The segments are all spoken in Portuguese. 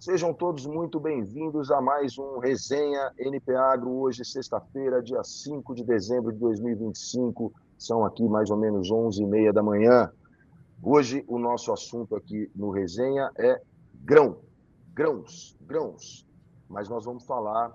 Sejam todos muito bem-vindos a mais um Resenha NP Agro, hoje, sexta-feira, dia 5 de dezembro de 2025, são aqui mais ou menos 11h30 da manhã. Hoje, o nosso assunto aqui no Resenha é grãos, mas nós vamos falar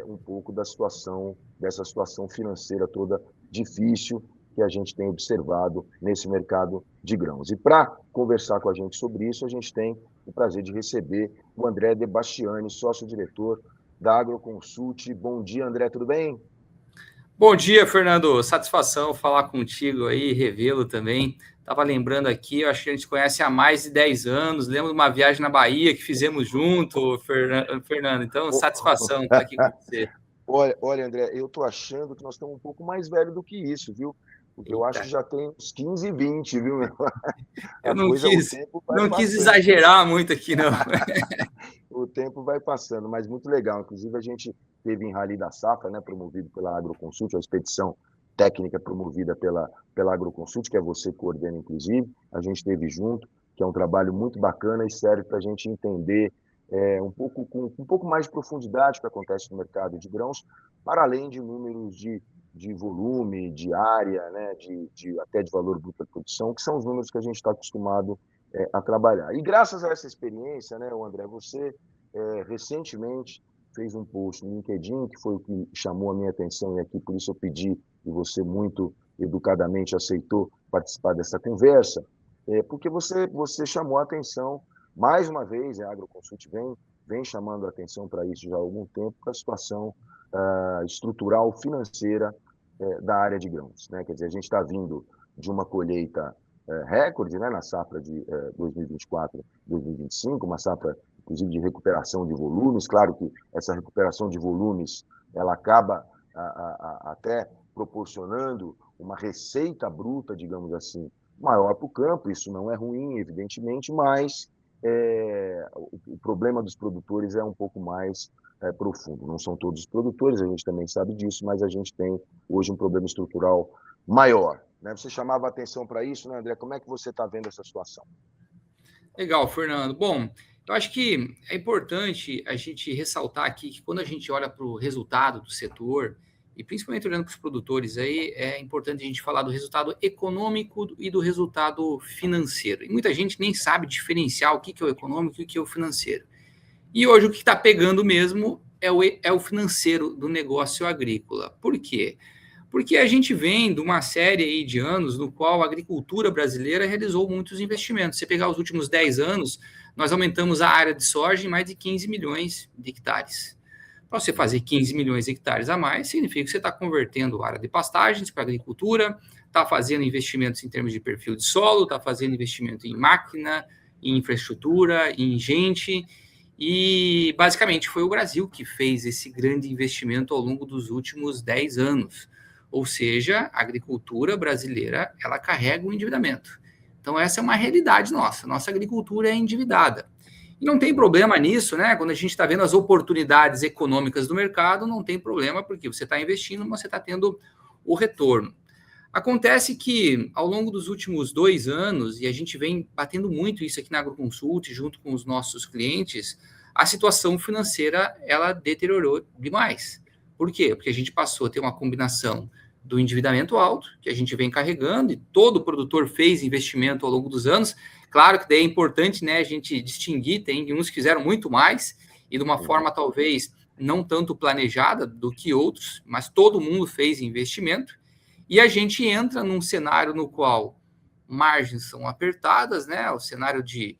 um pouco dessa situação financeira toda difícil que a gente tem observado nesse mercado de grãos. E para conversar com a gente sobre isso, a gente tem o prazer de receber o André De Bastiani, sócio-diretor da Agroconsult. Bom dia, André, tudo bem? Bom dia, Fernando. Satisfação falar contigo aí, revê-lo também. Estava lembrando aqui, eu acho que a gente conhece há mais de 10 anos. Lembro de uma viagem na Bahia que fizemos junto, Fernando. Então, satisfação estar aqui com você. Olha, André, eu estou achando que nós estamos um pouco mais velhos do que isso, viu? Porque eu acho que Eita, já tem uns 15, 20, viu, meu? eu O tempo vai não quis passando. exagerar muito aqui, não. O tempo vai passando, mas muito legal. Inclusive, a gente teve em Rally da Safra, né, promovido pela Agroconsult, a expedição técnica promovida pela Agroconsult, que é você que coordena, inclusive. A gente esteve junto, que é um trabalho muito bacana e serve para a gente entender com um pouco mais de profundidade o que acontece no mercado de grãos, para além de números de volume, de área, né, até de valor bruto da produção, que são os números que a gente está acostumado a trabalhar. E graças a essa experiência, né, André, você recentemente fez um post no LinkedIn, que foi o que chamou a minha atenção, e aqui por isso eu pedi, e você muito educadamente aceitou participar dessa conversa, porque você chamou a atenção, mais uma vez, a Agroconsult vem chamando a atenção para isso já há algum tempo, para a situação estrutural financeira da área de grãos. Né? Quer dizer, a gente está vindo de uma colheita recorde, né, na safra de 2024-2025, uma safra, inclusive, de recuperação de volumes. Claro que essa recuperação de volumes ela acaba até proporcionando uma receita bruta, digamos assim, maior para o campo. Isso não é ruim, evidentemente, mas o problema dos produtores é um pouco mais profundo. Não são todos os produtores, a gente também sabe disso, mas a gente tem hoje um problema estrutural maior. Né? Você chamava atenção para isso, né, André? Como é que você está vendo essa situação? Legal, Fernando. Bom, eu acho que é importante a gente ressaltar aqui que quando a gente olha para o resultado do setor, e principalmente olhando para os produtores, aí é importante a gente falar do resultado econômico e do resultado financeiro. E muita gente nem sabe diferenciar o que é o econômico e o que é o financeiro. E hoje o que está pegando mesmo é o financeiro do negócio agrícola. Por quê? Porque a gente vem de uma série aí de anos no qual a agricultura brasileira realizou muitos investimentos. Se pegar os últimos 10 anos, nós aumentamos a área de soja em mais de 15 milhões de hectares. Para você fazer 15 milhões de hectares a mais, significa que você está convertendo área de pastagens para agricultura, está fazendo investimentos em termos de perfil de solo, está fazendo investimento em máquina, em infraestrutura, em gente. E basicamente foi o Brasil que fez esse grande investimento ao longo dos últimos 10 anos. Ou seja, a agricultura brasileira, ela carrega o endividamento. Então, essa é uma realidade nossa. Nossa agricultura é endividada. E não tem problema nisso, né? Quando a gente está vendo as oportunidades econômicas do mercado, não tem problema, porque você está investindo, mas você está tendo o retorno. Acontece que, ao longo dos últimos 2 anos, e a gente vem batendo muito isso aqui na Agroconsult, junto com os nossos clientes, a situação financeira, ela deteriorou demais. Por quê? Porque a gente passou a ter uma combinação do endividamento alto, que a gente vem carregando, e todo produtor fez investimento ao longo dos anos. Claro que daí é importante, né, a gente distinguir, tem uns que fizeram muito mais, e de uma forma talvez não tanto planejada do que outros, mas todo mundo fez investimento, e a gente entra num cenário no qual margens são apertadas, né, o cenário de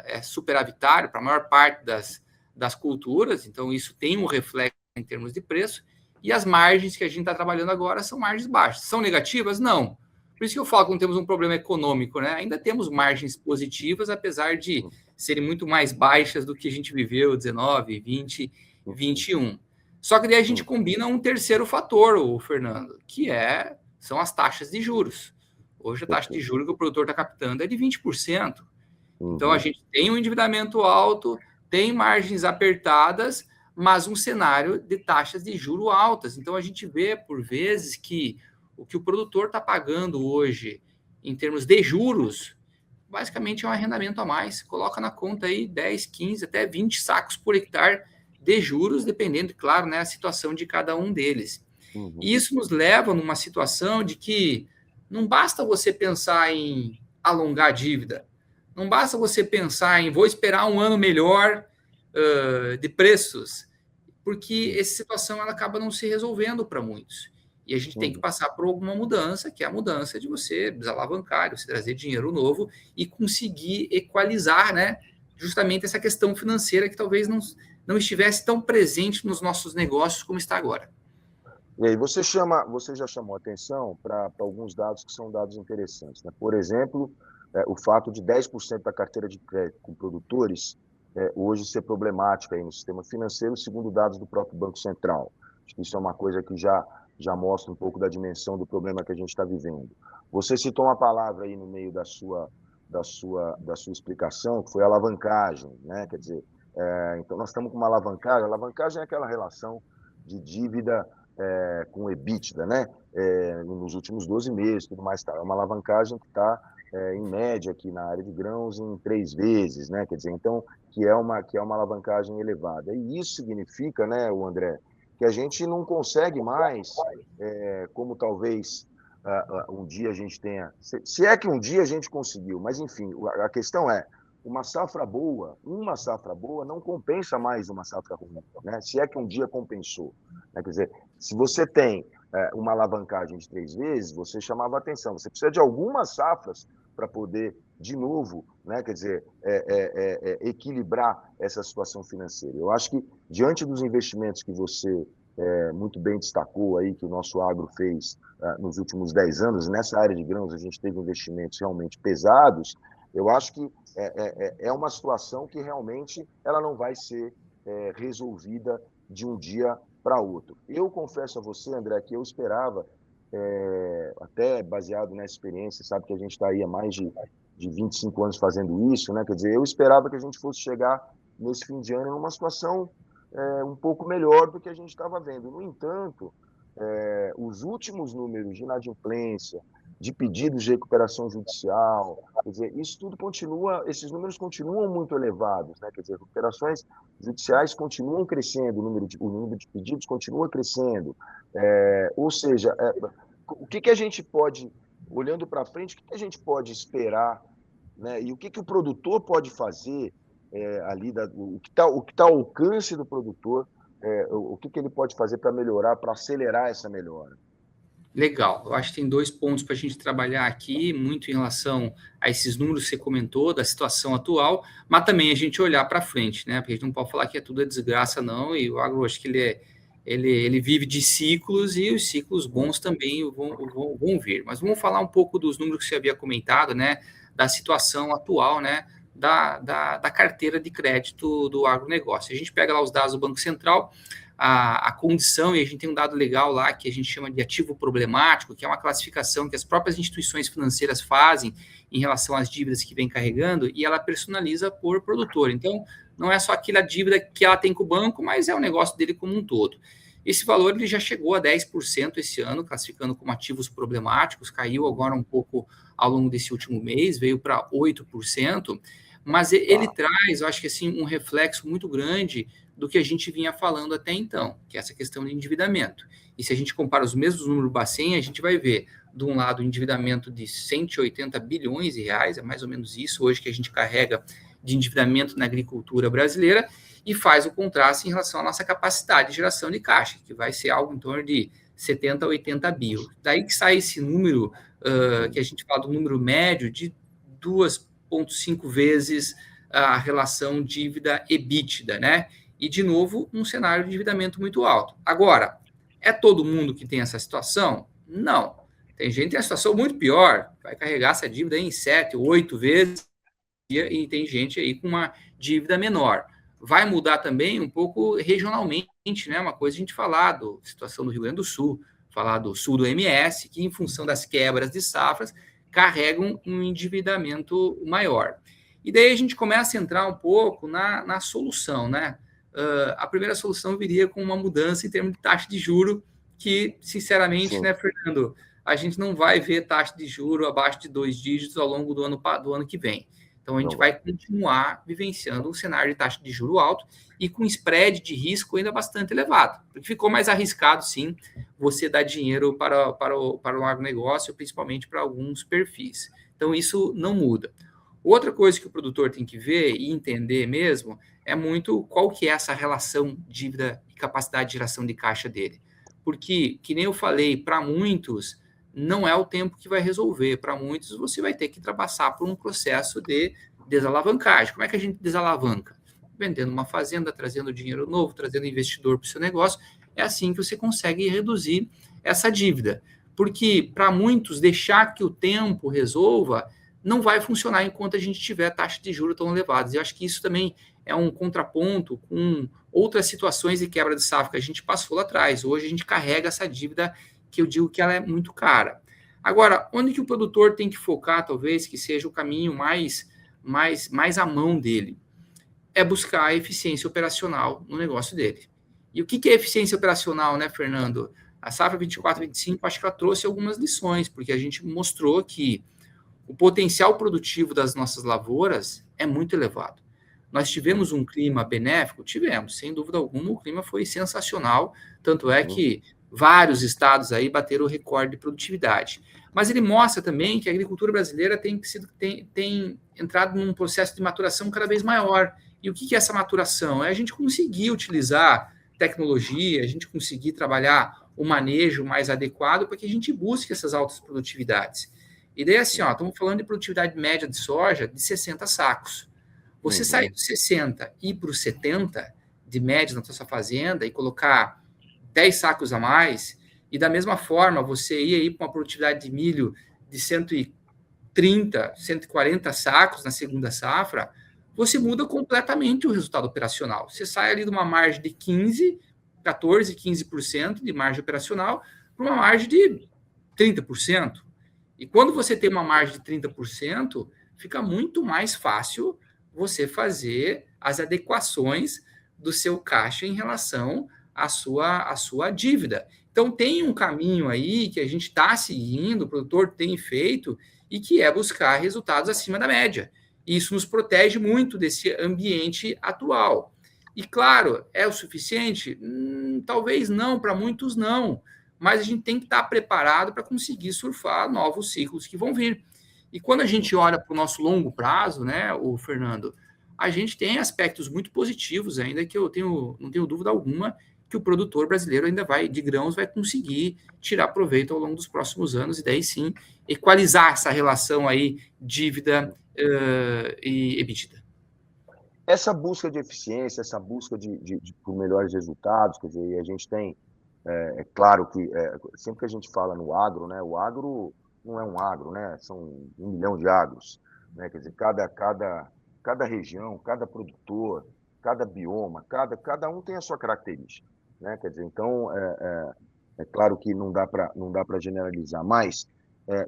é superavitário para a maior parte das culturas, então isso tem um reflexo em termos de preço, e as margens que a gente está trabalhando agora são margens baixas. São negativas? Não. Por isso que eu falo que não temos um problema econômico, né? Ainda temos margens positivas, apesar de serem muito mais baixas do que a gente viveu 19, 20, 21. Só que daí a gente combina um terceiro fator, o Fernando, são as taxas de juros. Hoje a taxa de juros que o produtor está captando é de 20%. Então, a gente tem um endividamento alto, tem margens apertadas, mas um cenário de taxas de juros altas. Então, a gente vê, por vezes, que o produtor está pagando hoje, em termos de juros, basicamente é um arrendamento a mais. Coloca na conta aí 10, 15, até 20 sacos por hectare de juros, dependendo, claro, né, a situação de cada um deles. E isso nos leva numa situação de que não basta você pensar em alongar a dívida, não basta você pensar em vou esperar um ano melhor de preços, porque essa situação ela acaba não se resolvendo para muitos. E a gente tem que passar por alguma mudança, que é a mudança de você desalavancar, de você trazer dinheiro novo e conseguir equalizar, né, justamente essa questão financeira que talvez não estivesse tão presente nos nossos negócios como está agora. E aí você já chamou atenção para alguns dados que são dados interessantes, né? Por exemplo, o fato de 10% da carteira de crédito com produtores hoje ser problemática aí no sistema financeiro, segundo dados do próprio Banco Central. Acho que isso é uma coisa que já mostra um pouco da dimensão do problema que a gente está vivendo. Você citou uma palavra aí no meio da sua explicação, que foi alavancagem, né? Quer dizer, então nós estamos com uma alavancagem. A alavancagem é aquela relação de dívida com EBITDA, né? Nos últimos 12 meses, tudo mais. Tá. É uma alavancagem que está, em média, aqui na área de grãos, em 3 vezes, né? Quer dizer, então, que é uma alavancagem elevada. E isso significa, né, o André, que a gente não consegue mais, como talvez um dia a gente tenha... Se é que um dia a gente conseguiu, mas, enfim, a questão é, uma safra boa não compensa mais uma safra ruim, né? Se é que um dia compensou. Né? Quer dizer, se você tem uma alavancagem de 3 vezes, você chamava atenção. Você precisa de algumas safras para poder, de novo, né? Quer dizer, equilibrar essa situação financeira. Eu acho que, diante dos investimentos que você muito bem destacou aí, que o nosso agro fez nos últimos 10 anos, nessa área de grãos a gente teve investimentos realmente pesados, eu acho que é uma situação que realmente ela não vai ser resolvida de um dia para outro. Eu confesso a você, André, que eu esperava, até baseado nessa experiência, sabe que a gente está aí há mais de 25 anos fazendo isso, né? Quer dizer, eu esperava que a gente fosse chegar nesse fim de ano numa situação um pouco melhor do que a gente estava vendo. No entanto, os últimos números de inadimplência, de pedidos de recuperação judicial, quer dizer, isso tudo continua, esses números continuam muito elevados, né? Quer dizer, recuperações judiciais continuam crescendo, o número de pedidos continua crescendo, ou seja, o que a gente pode, olhando para frente, o que a gente pode esperar, né? E o que o produtor pode fazer ali, o que está ao alcance do produtor, o que ele pode fazer para melhorar, para acelerar essa melhora? Legal, eu acho que tem 2 pontos para a gente trabalhar aqui, muito em relação a esses números que você comentou, da situação atual, mas também a gente olhar para frente, né? Porque a gente não pode falar que é tudo desgraça, não, e o agro, acho que ele vive de ciclos, e os ciclos bons também vão vir. Mas vamos falar um pouco dos números que você havia comentado, né? Da situação atual, né? Da carteira de crédito do agronegócio. A gente pega lá os dados do Banco Central, a condição, e a gente tem um dado legal lá que a gente chama de ativo problemático, que é uma classificação que as próprias instituições financeiras fazem em relação às dívidas que vem carregando, e ela personaliza por produtor. Então, não é só aquela dívida que ela tem com o banco, mas é o negócio dele como um todo. Esse valor ele já chegou a 10% esse ano, classificando como ativos problemáticos, caiu agora um pouco ao longo desse último mês, veio para 8%, mas ele traz, eu acho que assim, um reflexo muito grande do que a gente vinha falando até então, que é essa questão de endividamento. E se a gente compara os mesmos números do Bacen, a gente vai ver, de um lado, o endividamento de 180 bilhões de reais, é mais ou menos isso hoje que a gente carrega de endividamento na agricultura brasileira, e faz o contraste em relação à nossa capacidade de geração de caixa, que vai ser algo em torno de 70 a 80 bi. Daí que sai esse número, que a gente fala do número médio, de 2,5 vezes a relação dívida-EBITDA, né? E, de novo, um cenário de endividamento muito alto. Agora, é todo mundo que tem essa situação? Não. Tem gente que tem a situação muito pior, vai carregar essa dívida em 7, 8 vezes, e tem gente aí com uma dívida menor. Vai mudar também um pouco regionalmente, né? Uma coisa a gente falar da situação do Rio Grande do Sul, falar do sul do MS, que em função das quebras de safras, carregam um endividamento maior. E daí a gente começa a entrar um pouco na solução, né? A primeira solução viria com uma mudança em termos de taxa de juro, que, sinceramente, né, Fernando, a gente não vai ver taxa de juro abaixo de 2 dígitos ao longo do ano que vem. Então, a gente vai continuar vivenciando um cenário de taxa de juro alto e com spread de risco ainda bastante elevado, porque ficou mais arriscado, sim, você dar dinheiro para o agronegócio, principalmente para alguns perfis. Então, isso não muda. Outra coisa que o produtor tem que ver e entender mesmo é muito qual que é essa relação dívida e capacidade de geração de caixa dele. Porque, que nem eu falei, para muitos não é o tempo que vai resolver. Para muitos, você vai ter que passar por um processo de desalavancagem. Como é que a gente desalavanca? Vendendo uma fazenda, trazendo dinheiro novo, trazendo investidor para o seu negócio. É assim que você consegue reduzir essa dívida. Porque, para muitos, deixar que o tempo resolva não vai funcionar enquanto a gente tiver taxas de juros tão elevadas. Eu acho que isso também é um contraponto com outras situações de quebra de safra que a gente passou lá atrás. Hoje a gente carrega essa dívida que eu digo que ela é muito cara. Agora, onde que o produtor tem que focar, talvez, que seja o caminho mais à mão dele? É buscar a eficiência operacional no negócio dele. E o que é eficiência operacional, né, Fernando? A safra 24-25, acho que ela trouxe algumas lições, porque a gente mostrou que o potencial produtivo das nossas lavouras é muito elevado. Nós tivemos um clima benéfico? Tivemos, sem dúvida alguma, o clima foi sensacional, tanto é que vários estados aí bateram o recorde de produtividade. Mas ele mostra também que a agricultura brasileira tem entrado num processo de maturação cada vez maior. E o que é essa maturação? É a gente conseguir utilizar tecnologia, a gente conseguir trabalhar o manejo mais adequado para que a gente busque essas altas produtividades. E daí, assim, estamos falando de produtividade média de soja de 60 sacos. Você sair dos 60 e ir para os 70 de média na sua fazenda e colocar 10 sacos a mais, e da mesma forma você ir aí para uma produtividade de milho de 130, 140 sacos na segunda safra, você muda completamente o resultado operacional. Você sai ali de uma margem de 14, 15% de margem operacional para uma margem de 30%. E quando você tem uma margem de 30%, fica muito mais fácil você fazer as adequações do seu caixa em relação à sua dívida. Então, tem um caminho aí que a gente está seguindo, o produtor tem feito, e que é buscar resultados acima da média. Isso nos protege muito desse ambiente atual. E, claro, é o suficiente? Talvez não, para muitos não. Mas a gente tem que estar preparado para conseguir surfar novos ciclos que vão vir. E quando a gente olha para o nosso longo prazo, né, o Fernando, a gente tem aspectos muito positivos ainda que não tenho dúvida alguma que o produtor brasileiro ainda de grãos vai conseguir tirar proveito ao longo dos próximos anos e daí sim equalizar essa relação aí dívida e EBITDA. Essa busca de eficiência, essa busca por melhores resultados, quer dizer, a gente tem é claro que sempre que a gente fala no agro, né, o agro não é um agro, né, são 1 milhão de agros, né, quer dizer, cada região, cada produtor, cada bioma, cada um tem a sua característica, né, quer dizer, então é claro que não dá para generalizar, mas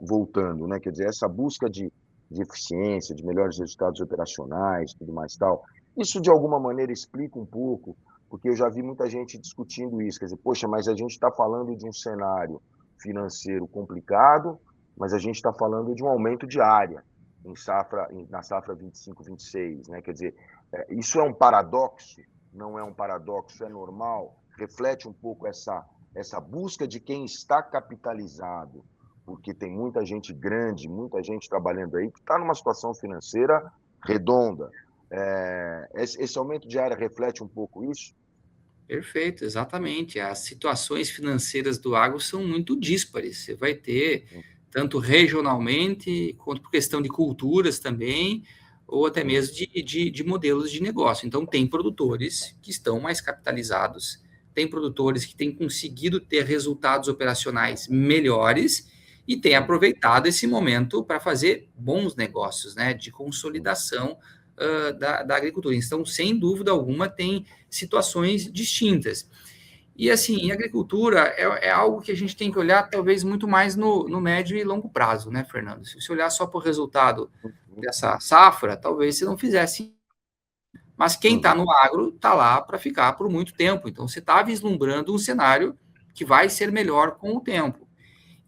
voltando, né, quer dizer, essa busca de eficiência, de melhores resultados operacionais, tudo mais tal, isso de alguma maneira explica um pouco, porque eu já vi muita gente discutindo isso, quer dizer, poxa, mas a gente está falando de um cenário financeiro complicado, mas a gente está falando de um aumento de área na safra 25-26, né? Quer dizer, isso é um paradoxo? Não é um paradoxo, é normal? Reflete um pouco essa busca de quem está capitalizado, porque tem muita gente grande, muita gente trabalhando aí que está numa situação financeira redonda. Esse aumento de área reflete um pouco isso? Perfeito, exatamente. As situações financeiras do agro são muito díspares. Você vai ter, tanto regionalmente, quanto por questão de culturas também, ou até mesmo de modelos de negócio. Então, tem produtores que estão mais capitalizados, tem produtores que têm conseguido ter resultados operacionais melhores e têm aproveitado esse momento para fazer bons negócios, né, de consolidação da agricultura. Então, sem dúvida alguma, tem situações distintas. E, assim, a agricultura é algo que a gente tem que olhar, talvez, muito mais no médio e longo prazo, né, Fernando? Se você olhar só para o resultado dessa safra, talvez você não fizesse. Mas quem está no agro está lá para ficar por muito tempo. Então, você está vislumbrando um cenário que vai ser melhor com o tempo.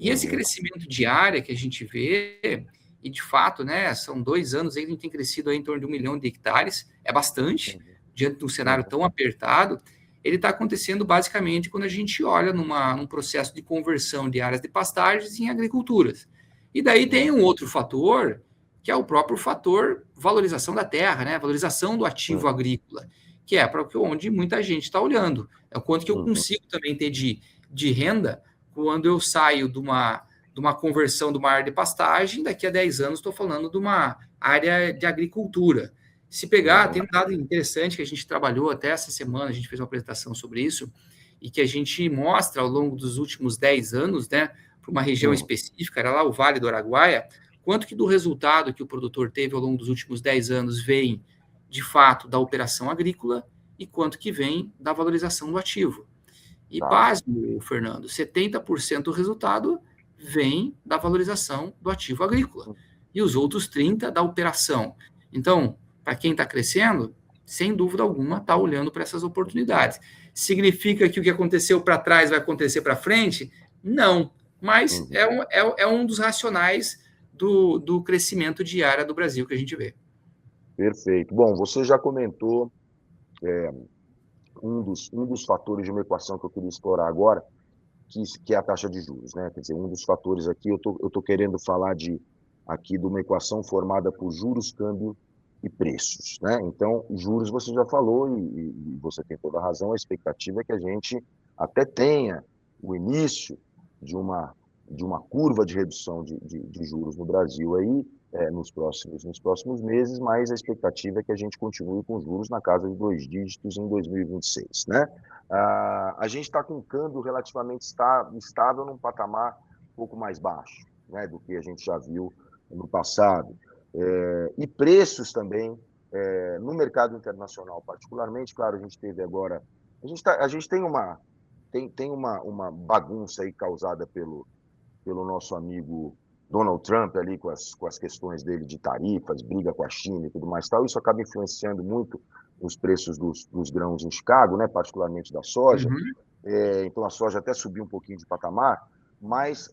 E esse crescimento de área que a gente vê, e de fato, né, são 2 anos aí que a gente tem crescido aí em torno de 1 milhão de hectares, é bastante, diante de um cenário tão apertado. Ele está acontecendo basicamente quando a gente olha num processo de conversão de áreas de pastagens em agriculturas. E daí tem um outro fator, que é o próprio fator valorização da terra, né? Valorização do ativo agrícola, que é para onde muita gente está olhando. É o quanto que eu consigo também ter de renda quando eu saio de uma conversão de uma área de pastagem, daqui a 10 anos estou falando de uma área de agricultura. Se pegar, tem um dado interessante que a gente trabalhou até essa semana, a gente fez uma apresentação sobre isso, e que a gente mostra ao longo dos últimos 10 anos, né, para uma região específica, era lá o Vale do Araguaia, quanto que do resultado que o produtor teve ao longo dos últimos 10 anos vem, de fato, da operação agrícola e quanto que vem da valorização do ativo. E, pasmo, Fernando, 70% do resultado vem da valorização do ativo agrícola e os outros 30% da operação. Então, para quem está crescendo, sem dúvida alguma, está olhando para essas oportunidades. Significa que o que aconteceu para trás vai acontecer para frente? Não, mas é um dos racionais do crescimento de área do Brasil que a gente vê. Perfeito. Bom, você já comentou um dos fatores de uma equação que eu queria explorar agora, que é a taxa de juros, né? Quer dizer, um dos fatores aqui, eu tô querendo falar aqui de uma equação formada por juros, câmbio e preços, né? Então, juros você já falou e você tem toda a razão, a expectativa é que a gente até tenha o início de uma curva de redução de juros no Brasil aí, nos próximos meses, mas a expectativa é que a gente continue com juros na casa de 2 dígitos em 2026, né? A gente está com um câmbio relativamente estável num patamar um pouco mais baixo, né, do que a gente já viu no passado. E preços também, no mercado internacional particularmente, claro, a gente teve agora... A gente tem uma bagunça aí causada pelo nosso amigo Donald Trump ali com as questões dele de tarifas, briga com a China e tudo mais tal. Isso acaba influenciando muito os preços dos grãos em Chicago, né, particularmente da soja. Então a soja até subiu um pouquinho de patamar, mas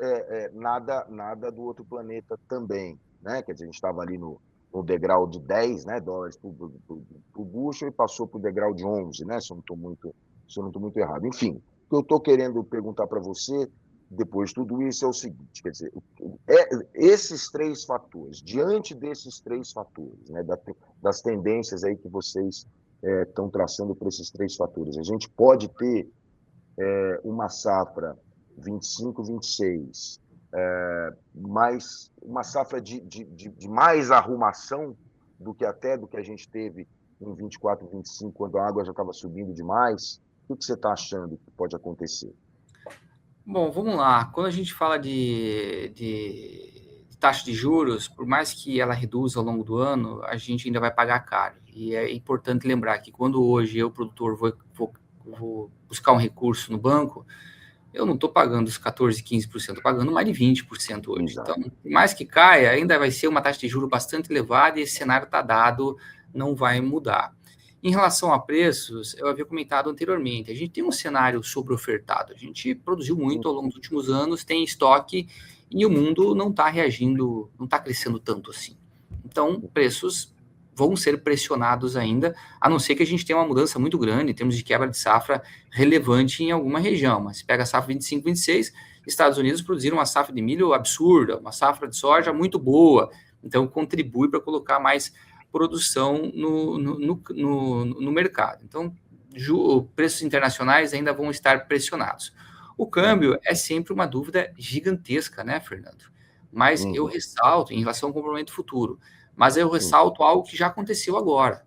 nada do outro planeta também, né? Quer dizer, a gente estava ali no degrau de 10, né, dólares por bushel e passou para o degrau de 11, né, se eu não estou muito errado. Enfim, o que eu estou querendo perguntar para você, depois de tudo isso, é o seguinte, quer dizer, esses 3 fatores, diante desses 3 fatores, né, das tendências aí que vocês estão traçando para esses 3 fatores, a gente pode ter uma safra 25, 26, mais uma safra de mais arrumação do que a gente teve em 24, 25, quando a água já estava subindo demais. O que você está achando que pode acontecer? Bom, vamos lá. Quando a gente fala de taxa de juros, por mais que ela reduza ao longo do ano, a gente ainda vai pagar caro. E é importante lembrar que quando hoje eu, produtor, vou buscar um recurso no banco, eu não estou pagando os 14%, 15%, estou pagando mais de 20% hoje. Exato. Então, por mais que caia, ainda vai ser uma taxa de juros bastante elevada e esse cenário está dado, não vai mudar. Em relação a preços, eu havia comentado anteriormente, a gente tem um cenário sobreofertado, a gente produziu muito ao longo dos últimos anos, tem estoque e o mundo não está reagindo, não está crescendo tanto assim. Então, preços vão ser pressionados ainda, a não ser que a gente tenha uma mudança muito grande em termos de quebra de safra relevante em alguma região. Mas se pega a safra 25, 26, Estados Unidos produziram uma safra de milho absurda, uma safra de soja muito boa, então contribui para colocar mais produção no mercado. Então, preços internacionais ainda vão estar pressionados. O câmbio é sempre uma dúvida gigantesca, né, Fernando? Mas eu ressalto em relação ao complemento futuro, mas eu ressalto algo que já aconteceu agora,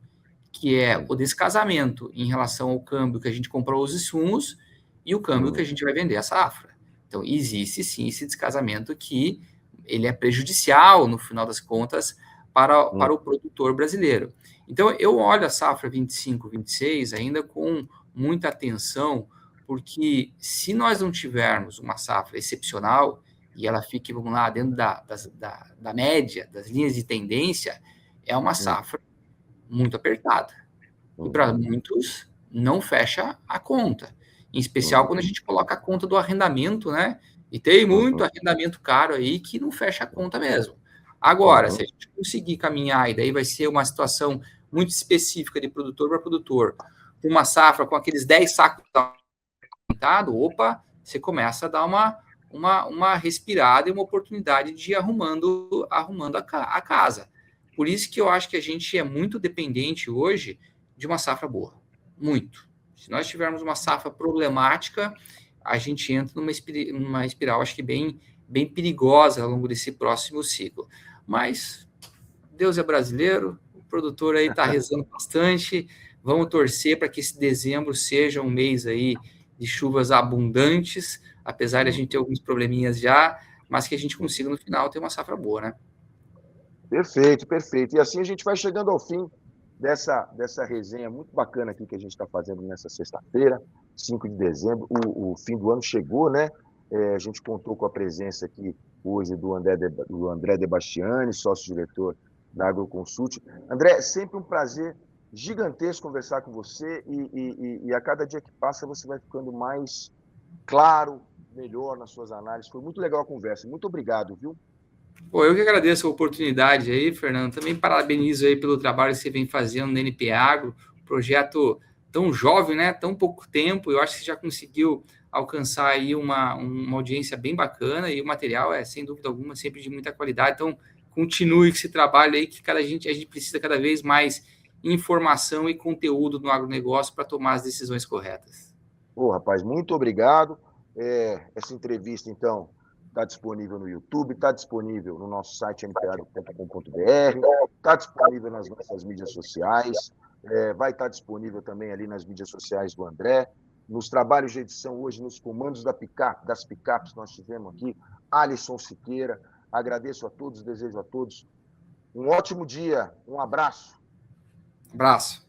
que é o descasamento em relação ao câmbio que a gente comprou os insumos e o câmbio que a gente vai vender a safra. Então, existe sim esse descasamento que ele é prejudicial, no final das contas, para o produtor brasileiro. Então, eu olho a safra 25, 26 ainda com muita atenção, porque se nós não tivermos uma safra excepcional, e ela fique, vamos lá, dentro da média, das linhas de tendência, é uma safra muito apertada. E para muitos, não fecha a conta. Em especial quando a gente coloca a conta do arrendamento, né? E tem muito arrendamento caro aí que não fecha a conta mesmo. Agora, se a gente conseguir caminhar, e daí vai ser uma situação muito específica de produtor para produtor, uma safra com aqueles 10 sacos aumentado, opa, você começa a dar uma respirada e uma oportunidade de ir arrumando a casa. Por isso que eu acho que a gente é muito dependente hoje de uma safra boa. Muito. Se nós tivermos uma safra problemática, a gente entra numa espiral, acho que bem perigosa ao longo desse próximo ciclo. Mas Deus é brasileiro, o produtor aí está rezando bastante. Vamos torcer para que esse dezembro seja um mês aí de chuvas abundantes, apesar de a gente ter alguns probleminhas já, mas que a gente consiga no final ter uma safra boa, né? Perfeito, perfeito. E assim a gente vai chegando ao fim dessa resenha muito bacana aqui que a gente está fazendo nessa sexta-feira, 5 de dezembro. O fim do ano chegou, né? A gente contou com a presença aqui hoje do André De Bastiani, sócio-diretor da Agroconsult. André, é sempre um prazer gigantesco conversar com você e a cada dia que passa você vai ficando mais claro, melhor nas suas análises. Foi muito legal a conversa. Muito obrigado, viu? Pô, eu que agradeço a oportunidade aí, Fernando. Também parabenizo aí pelo trabalho que você vem fazendo no NP Agro, projeto tão jovem, né? Tão pouco tempo. Eu acho que você já conseguiu alcançar aí uma audiência bem bacana e o material é, sem dúvida alguma, sempre de muita qualidade. Então, continue com esse trabalho aí que a gente precisa cada vez mais informação e conteúdo no agronegócio para tomar as decisões corretas. Ô, rapaz, muito obrigado. Essa entrevista, então, está disponível no YouTube, está disponível no nosso site npagro.com.br, está disponível nas nossas mídias sociais, vai estar disponível também ali nas mídias sociais do André. Nos trabalhos de edição hoje, nos comandos das picapes, nós tivemos aqui Alisson Siqueira. Agradeço a todos, desejo a todos um ótimo dia, um abraço. Abraço.